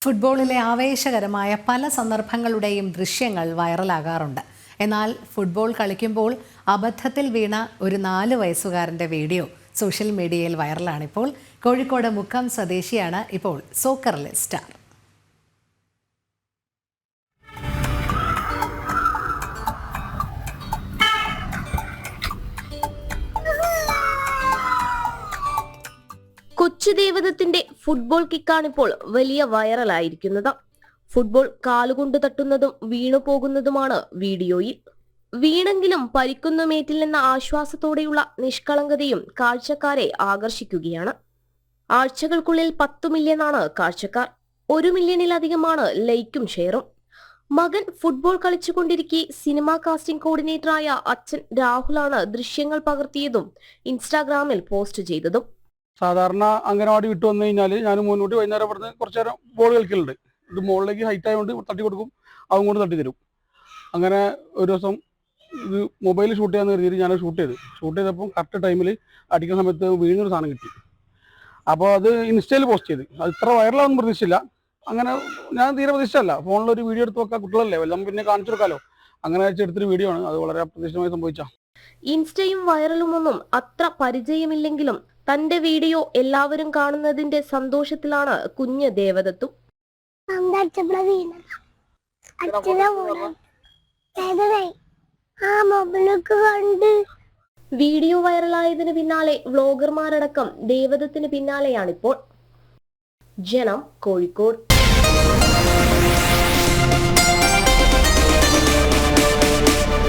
ഫുട്ബോളിലെ ആവേശകരമായ പല സന്ദർഭങ്ങളുടെയും ദൃശ്യങ്ങൾ വൈറലാകാറുണ്ട്. എന്നാൽ ഫുട്ബോൾ കളിക്കുമ്പോൾ അബദ്ധത്തിൽ വീണ ഒരു 4 വയസ്സുകാരൻ്റെ വീഡിയോ സോഷ്യൽ മീഡിയയിൽ വൈറലാണിപ്പോൾ. കോഴിക്കോട് മുക്കം സ്വദേശിയാണ് ഇപ്പോൾ സോക്കറിലെ സ്റ്റാർ. കൊച്ചു ദേവദത്തിന്റെ ഫുട്ബോൾ കിക്കാണിപ്പോൾ വലിയ വൈറലായിരിക്കുന്നത്. ഫുട്ബോൾ കാലുകൊണ്ട് തട്ടുന്നതും വീണു പോകുന്നതുമാണ് വീഡിയോയിൽ. വീണെങ്കിലും പരിക്കൊന്നുമേറ്റില്ലെന്ന ആശ്വാസത്തോടെയുള്ള നിഷ്കളങ്കതയും കാഴ്ചക്കാരെ ആകർഷിക്കുകയാണ്. ആഴ്ചകൾക്കുള്ളിൽ 10 മില്യണാണ് കാഴ്ചക്കാർ. 1 മില്യണിലധികമാണ് ലൈക്കും ഷെയറും. മകൻ ഫുട്ബോൾ കളിച്ചുകൊണ്ടിരിക്കെ സിനിമാ കാസ്റ്റിംഗ് കോർഡിനേറ്ററായ അച്ഛൻ രാഹുലാണ് ദൃശ്യങ്ങൾ പകർത്തിയതും ഇൻസ്റ്റാഗ്രാമിൽ പോസ്റ്റ് ചെയ്തതും. സാധാരണ അംഗനവാടി വിട്ടു വന്നു കഴിഞ്ഞാൽ ഞാൻ മുന്നോട്ട് വൈകുന്നേരം പറഞ്ഞ് കുറച്ച് നേരം ബോൾ കളിക്കലുണ്ട്. ഇത് മുകളിലേക്ക് ഹൈറ്റ് ആയതുകൊണ്ട് തട്ടി കൊടുക്കും, അവൻ കൊണ്ട് തട്ടി തരും. അങ്ങനെ ഒരു ദിവസം ഇത് മൊബൈൽ ഷൂട്ട് ചെയ്യാന്ന് കരുതിയിട്ട് ഞാൻ ഷൂട്ട് ചെയ്തപ്പോൾ കറക്റ്റ് ടൈമിൽ അടിക്കുന്ന സമയത്ത് വീണൊരു സാധനം കിട്ടി. അപ്പോൾ അത് ഇൻസ്റ്റയിൽ പോസ്റ്റ് ചെയ്ത്. അത് ഇത്ര വൈറലാണെന്ന് പ്രതീക്ഷിച്ചില്ല. അങ്ങനെ ഞാൻ തീരെ പ്രതീക്ഷിച്ചല്ല. ഫോണിലൊരു വീഡിയോ എടുത്ത് വെക്കാം, കുട്ടികളല്ലേ വല്ലതും പിന്നെ കാണിച്ചു കൊടുക്കാമല്ലോ. അങ്ങനെ എടുത്തൊരു വീഡിയോ ആണ്. അത് വളരെ അപ്രതീക്ഷിതമായി സംഭവിച്ച. ഇൻസ്റ്റയും വൈറലും ഒന്നും അത്ര പരിചയമില്ലെങ്കിലും തന്റെ വീഡിയോ എല്ലാവരും കാണുന്നതിന്റെ സന്തോഷത്തിലാണ് കുഞ്ഞ് ദേവദത്തും. വീഡിയോ വൈറലായതിനു പിന്നാലെ വ്ലോഗർമാരടക്കം ദേവദത്തിന് പിന്നാലെയാണിപ്പോൾ. ജനം, കോഴിക്കോട്.